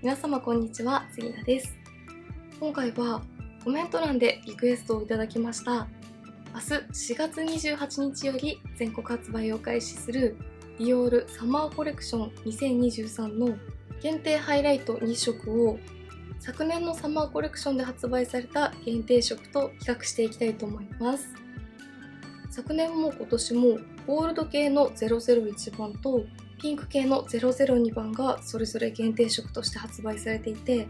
皆様こんにちは、杉田です。今回はコメント欄でリクエストをいただきました明日4月28日より全国発売を開始するディオールサマーコレクション2023の限定ハイライト2色を昨年のサマーコレクションで発売された限定色と比較していきたいと思います。昨年も今年もゴールド系の001番とピンク系の002番がそれぞれ限定色として発売されていて、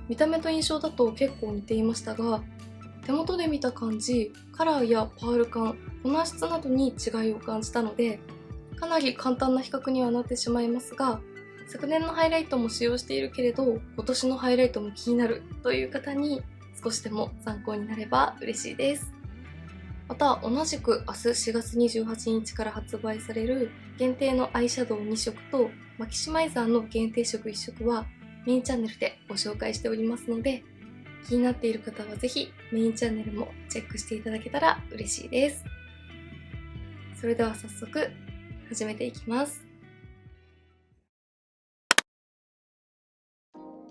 見た目と印象だと結構似ていましたが、手元で見た感じ、カラーやパール感、粉質などに違いを感じたので、かなり簡単な比較にはなってしまいますが、昨年のハイライトも使用しているけれど、今年のハイライトも気になるという方に少しでも参考になれば嬉しいです。また同じく明日4月28日から発売される限定のアイシャドウ2色とマキシマイザーの限定色1色はメインチャンネルでご紹介しておりますので、気になっている方はぜひメインチャンネルもチェックしていただけたら嬉しいです。それでは早速始めていきます。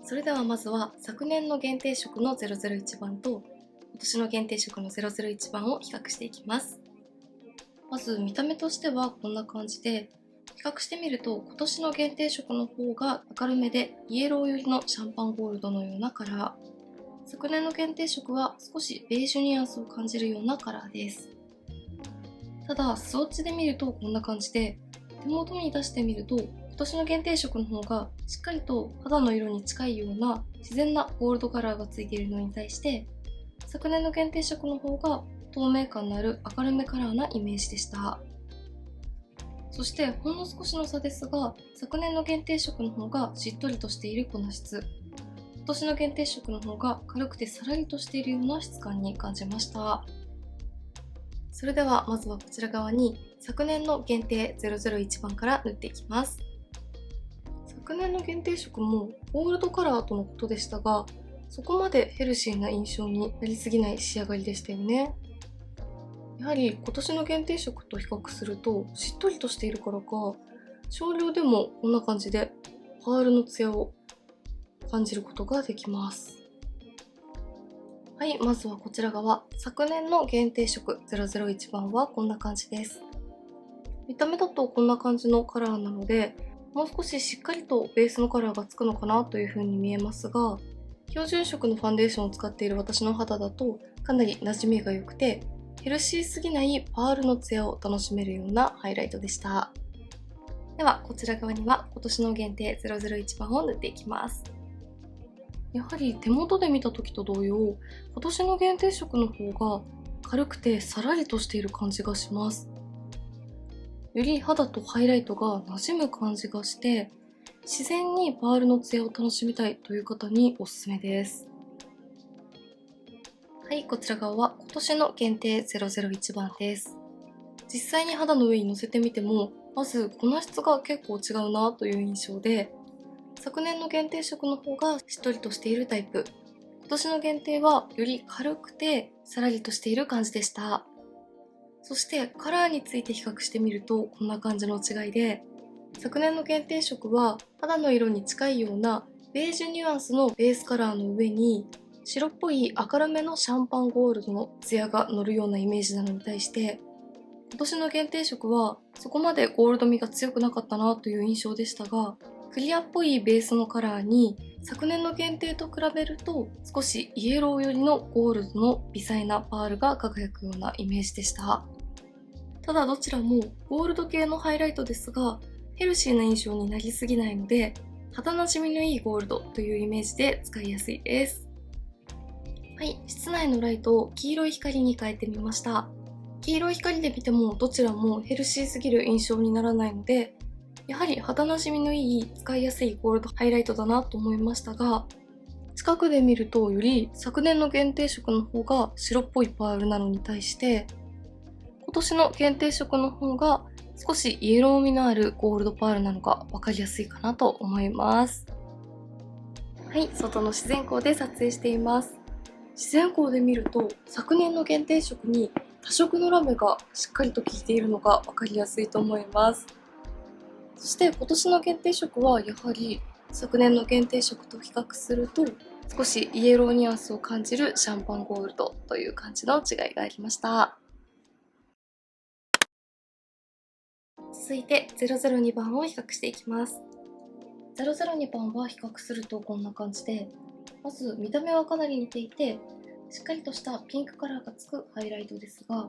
それではまずは昨年の限定色の001番と今年の限定色の001番を比較していきます。まず見た目としてはこんな感じで、比較してみると今年の限定色の方が明るめでイエロー寄りのシャンパンゴールドのようなカラー、昨年の限定色は少しベージュニュアンスを感じるようなカラーです。ただスウォッチで見るとこんな感じで、手元に出してみると今年の限定色の方がしっかりと肌の色に近いような自然なゴールドカラーがついているのに対して、昨年の限定色の方が透明感のある明るめカラーなイメージでした。そしてほんの少しの差ですが、昨年の限定色の方がしっとりとしている粉質、今年の限定色の方が軽くてさらりとしているような質感に感じました。それではまずはこちら側に昨年の限定001番から塗っていきます。昨年の限定色もゴールドカラーとのことでしたが、そこまでヘルシーな印象になりすぎない仕上がりでしたよね。やはり今年の限定色と比較するとしっとりとしているからか、少量でもこんな感じでパールのツヤを感じることができます。はい、まずはこちら側、昨年の限定色001番はこんな感じです。見た目だとこんな感じのカラーなので、もう少ししっかりとベースのカラーがつくのかなという風に見えますが、標準色のファンデーションを使っている私の肌だとかなり馴染みが良くて、ヘルシーすぎないパールのツヤを楽しめるようなハイライトでした。ではこちら側には今年の限定001番を塗っていきます。やはり手元で見た時と同様、今年の限定色の方が軽くてさらりとしている感じがします。より肌とハイライトが馴染む感じがして、自然にパールのツヤを楽しみたいという方におすすめです。はい、こちら側は今年の限定001番です。実際に肌の上に乗せてみても、まず粉質が結構違うなという印象で、昨年の限定色の方がしっとりとしているタイプ、今年の限定はより軽くてさらりとしている感じでした。そしてカラーについて比較してみるとこんな感じの違いで、昨年の限定色は肌の色に近いようなベージュニュアンスのベースカラーの上に白っぽい明るめのシャンパンゴールドのツヤが乗るようなイメージなのに対して、今年の限定色はそこまでゴールド味が強くなかったなという印象でしたが、クリアっぽいベースのカラーに昨年の限定と比べると少しイエロー寄りのゴールドの微細なパールが輝くようなイメージでした。ただどちらもゴールド系のハイライトですが、ヘルシーな印象になりすぎないので、肌なじみのいいゴールドというイメージで使いやすいです。はい、室内のライトを黄色い光に変えてみました。黄色い光で見てもどちらもヘルシーすぎる印象にならないので、やはり肌なじみのいい使いやすいゴールドハイライトだなと思いましたが、近くで見るとより昨年の限定色の方が白っぽいパールなのに対して、今年の限定色の方が少しイエロー味のあるゴールドパールなのが分かりやすいかなと思います。はい、外の自然光で撮影しています。自然光で見ると昨年の限定色に多色のラメがしっかりと効いているのが分かりやすいと思います。そして今年の限定色はやはり昨年の限定色と比較すると少しイエローニュアンスを感じるシャンパンゴールドという感じの違いがありました。続いて002番を比較していきます。002番は比較するとこんな感じで、まず見た目はかなり似ていてしっかりとしたピンクカラーがつくハイライトですが、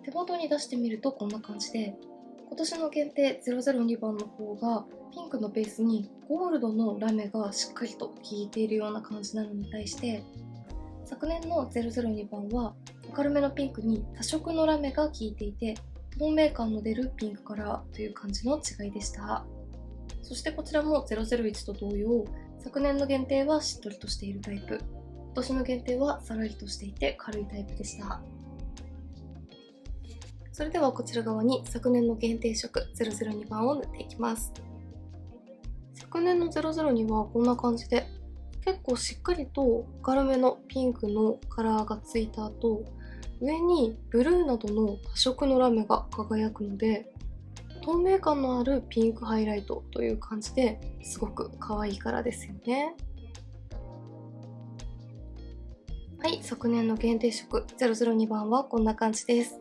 手元に出してみるとこんな感じで、今年の限定002番の方がピンクのベースにゴールドのラメがしっかりと効いているような感じなのに対して、昨年の002番は明るめのピンクに多色のラメが効いていて透明感の出るピンクカラーという感じの違いでした。そしてこちらも001と同様、昨年の限定はしっとりとしているタイプ、今年の限定はさらりとしていて軽いタイプでした。それではこちら側に昨年の限定色002番を塗っていきます。昨年の002はこんな感じで結構しっかりと明るめのピンクのカラーがついた後、上にブルーなどの多色のラメが輝くので透明感のあるピンクハイライトという感じですごく可愛いカラーですよね。はい、昨年の限定色002番はこんな感じです。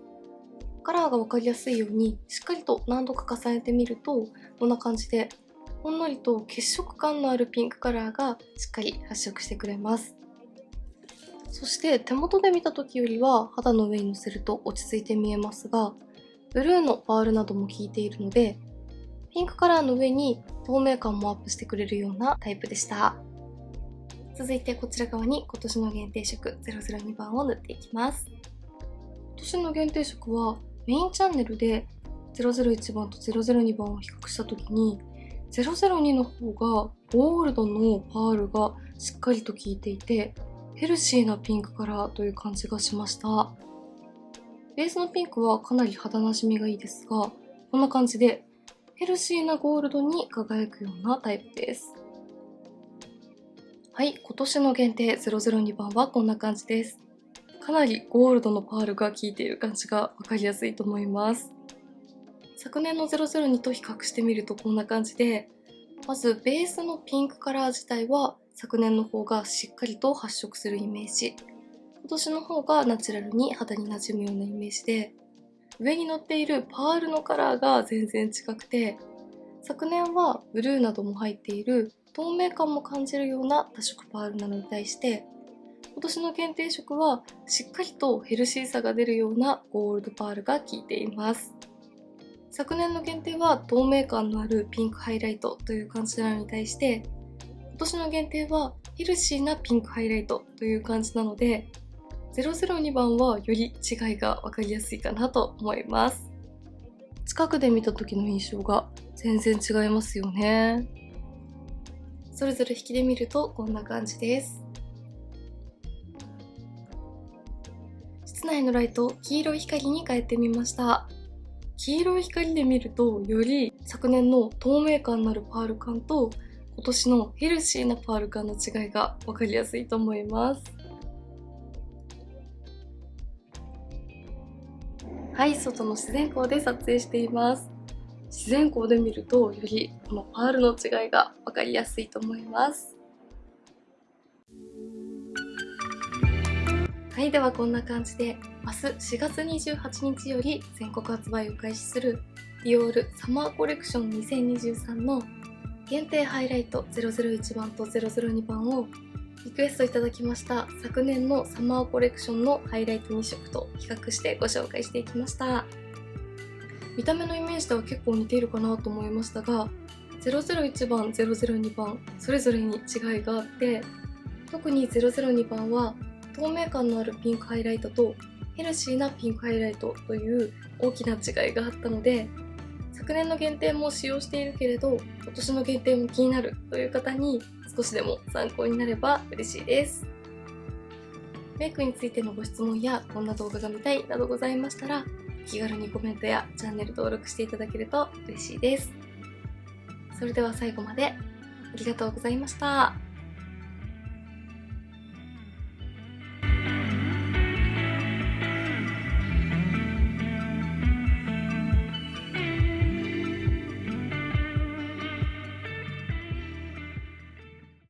カラーが分かりやすいようにしっかりと何度か重ねてみるとこんな感じでほんのりと血色感のあるピンクカラーがしっかり発色してくれます。そして手元で見た時よりは肌の上にのせると落ち着いて見えますが、ブルーのパールなども効いているのでピンクカラーの上に透明感もアップしてくれるようなタイプでした。続いてこちら側に今年の限定色002番を塗っていきます。今年の限定色はメインチャンネルで001番と002番を比較した時に002の方がゴールドのパールがしっかりと効いていてヘルシーなピンクカラーという感じがしました。ベースのピンクはかなり肌なじみがいいですが、こんな感じでヘルシーなゴールドに輝くようなタイプです。はい、今年の限定002番はこんな感じです。かなりゴールドのパールが効いている感じが分かりやすいと思います。昨年の002と比較してみるとこんな感じで、まずベースのピンクカラー自体は昨年の方がしっかりと発色するイメージ、今年の方がナチュラルに肌になじむようなイメージで、上に乗っているパールのカラーが全然違くて、昨年はブルーなども入っている透明感も感じるような多色パールなのに対して、今年の限定色はしっかりとヘルシーさが出るようなゴールドパールが効いています。昨年の限定は透明感のあるピンクハイライトという感じなのに対して、今年の限定はヘルシーなピンクハイライトという感じなので、002番はより違いが分かりやすいかなと思います。近くで見た時の印象が全然違いますよね。それぞれ引きで見るとこんな感じです。室内のライトを黄色い光に変えてみました。黄色い光で見るとより昨年の透明感のあるパール感と今年のヘルシーなパール感の違いが分かりやすいと思います。はい、外の自然光で撮影しています。自然光で見るとよりこのパールの違いが分かりやすいと思います。はい、ではこんな感じで明日4月28日より全国発売を開始するディオールサマーコレクション2023の限定ハイライト001番と002番をリクエストいただきました昨年のサマーコレクションのハイライト2色と比較してご紹介していきました。見た目のイメージでは結構似ているかなと思いましたが、001番、002番それぞれに違いがあって、特に002番は透明感のあるピンクハイライトとヘルシーなピンクハイライトという大きな違いがあったので、昨年の限定も使用しているけれど今年の限定も気になるという方に少しでも参考になれば嬉しいです。メイクについてのご質問やこんな動画が見たいなどございましたら、気軽にコメントやチャンネル登録していただけると嬉しいです。それでは最後までありがとうございました。